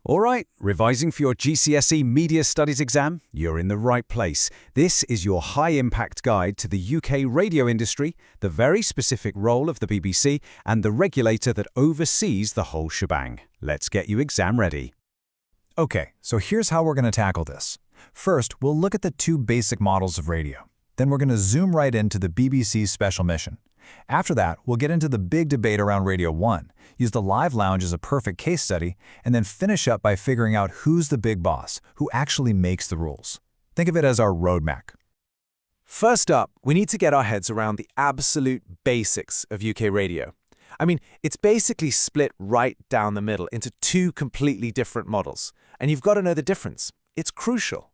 All right, revising for your GCSE Media Studies exam? You're in the right place. This is your high-impact guide to the UK radio industry, the very specific role of the BBC, and the regulator that oversees the whole shebang. Let's get you exam ready. Okay, so here's how we're going to tackle this. First, we'll look at the two basic models of radio. Then we're going to zoom right into the BBC's special mission. After that, we'll get into the big debate around Radio 1, use the live lounge as a perfect case study, and then finish up by figuring out who's the big boss, who actually makes the rules. Think of it as our roadmap. First up, we need to get our heads around the absolute basics of UK radio. I mean, it's basically split right down the middle into two completely different models, and you've got to know the difference. It's crucial.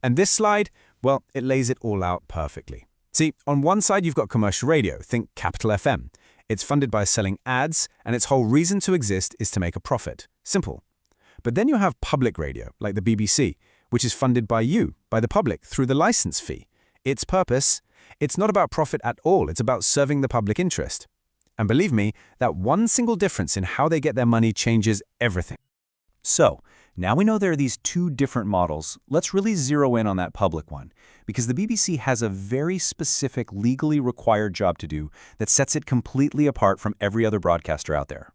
And this slide, well, it lays it all out perfectly. See, on one side you've got commercial radio, think Capital FM. It's funded by selling ads, and its whole reason to exist is to make a profit. Simple. But then you have public radio, like the BBC, which is funded by you, by the public, through the license fee. Its purpose? It's not about profit at all, it's about serving the public interest. And believe me, that one single difference in how they get their money changes everything. So, now we know there are these two different models, let's really zero in on that public one, because the BBC has a very specific legally required job to do that sets it completely apart from every other broadcaster out there.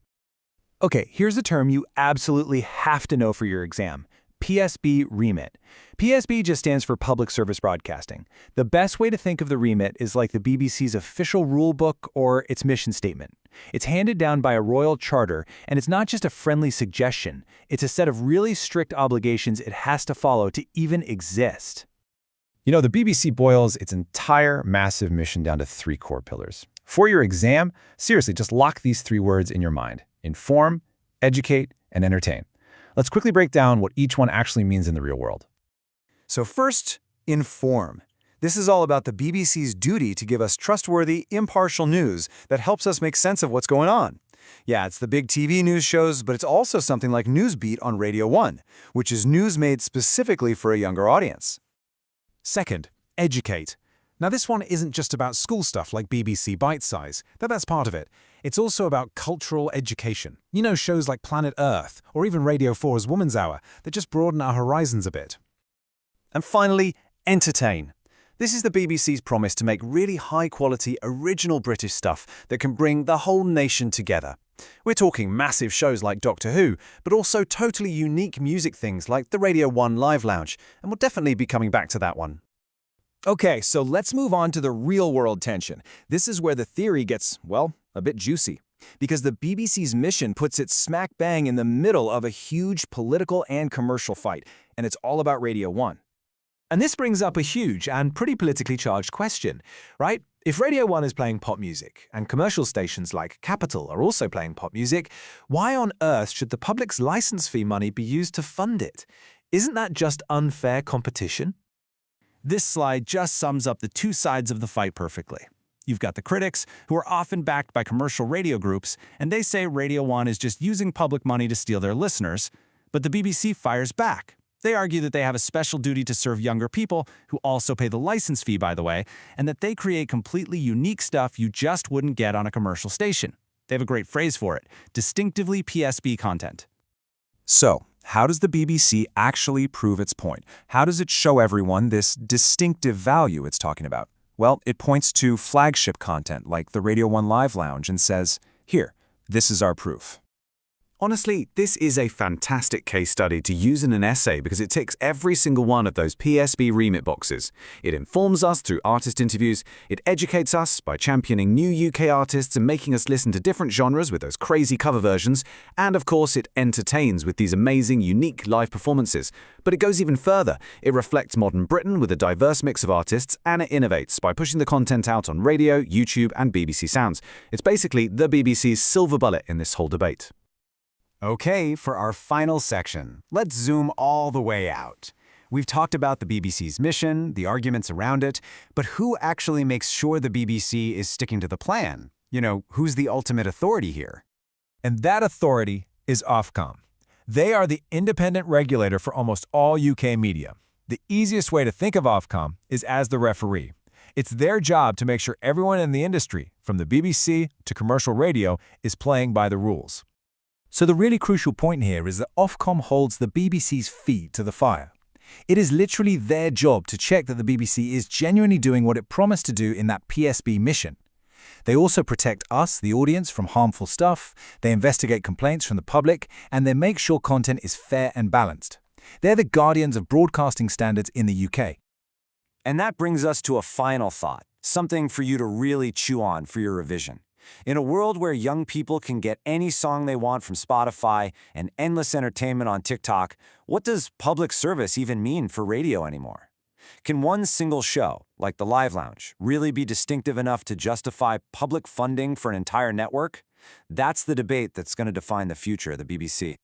Okay, here's a term you absolutely have to know for your exam. PSB remit. PSB just stands for Public Service Broadcasting. The best way to think of the remit is like the BBC's official rule book or its mission statement. It's handed down by a royal charter, and it's not just a friendly suggestion. It's a set of really strict obligations it has to follow to even exist. You know, the BBC boils its entire massive mission down to three core pillars. For your exam, seriously, just lock these three words in your mind: inform, educate, and entertain. Let's quickly break down what each one actually means in the real world. So first, inform. This is all about the BBC's duty to give us trustworthy, impartial news that helps us make sense of what's going on. Yeah, it's the big TV news shows, but it's also something like Newsbeat on Radio 1, which is news made specifically for a younger audience. Second, educate. Now this one isn't just about school stuff like BBC Bite Size, that's part of it. It's also about cultural education. You know, shows like Planet Earth, or even Radio 4's Woman's Hour, that just broaden our horizons a bit. And finally, entertain. This is the BBC's promise to make really high-quality, original British stuff that can bring the whole nation together. We're talking massive shows like Doctor Who, but also totally unique music things like the Radio 1 Live Lounge, and we'll definitely be coming back to that one. Okay, so let's move on to the real-world tension. This is where the theory gets, well, a bit juicy. Because the BBC's mission puts it smack bang in the middle of a huge political and commercial fight, and it's all about Radio 1. And this brings up a huge and pretty politically charged question, right? If Radio 1 is playing pop music, and commercial stations like Capital are also playing pop music, why on earth should the public's license fee money be used to fund it? Isn't that just unfair competition? This slide just sums up the two sides of the fight perfectly. You've got the critics, who are often backed by commercial radio groups, and they say Radio 1 is just using public money to steal their listeners. But the BBC fires back. They argue that they have a special duty to serve younger people, who also pay the license fee, by the way, and that they create completely unique stuff you just wouldn't get on a commercial station. They have a great phrase for it: distinctively PSB content. So, how does the BBC actually prove its point? How does it show everyone this distinctive value it's talking about? Well, it points to flagship content like the Radio 1 Live Lounge and says, here, this is our proof. Honestly, this is a fantastic case study to use in an essay because it ticks every single one of those PSB remit boxes. It informs us through artist interviews, it educates us by championing new UK artists and making us listen to different genres with those crazy cover versions, and of course it entertains with these amazing, unique live performances. But it goes even further. It reflects modern Britain with a diverse mix of artists, and it innovates by pushing the content out on radio, YouTube, and BBC Sounds. It's basically the BBC's silver bullet in this whole debate. Okay, for our final section, let's zoom all the way out. We've talked about the BBC's mission, the arguments around it, but who actually makes sure the BBC is sticking to the plan? You know, who's the ultimate authority here? And that authority is Ofcom. They are the independent regulator for almost all UK media. The easiest way to think of Ofcom is as the referee. It's their job to make sure everyone in the industry, from the BBC to commercial radio, is playing by the rules. So the really crucial point here is that Ofcom holds the BBC's feet to the fire. It is literally their job to check that the BBC is genuinely doing what it promised to do in that PSB mission. They also protect us, the audience, from harmful stuff, they investigate complaints from the public, and they make sure content is fair and balanced. They're the guardians of broadcasting standards in the UK. And that brings us to a final thought, something for you to really chew on for your revision. In a world where young people can get any song they want from Spotify and endless entertainment on TikTok, what does public service even mean for radio anymore? Can one single show, like the Live Lounge, really be distinctive enough to justify public funding for an entire network? That's the debate that's going to define the future of the BBC.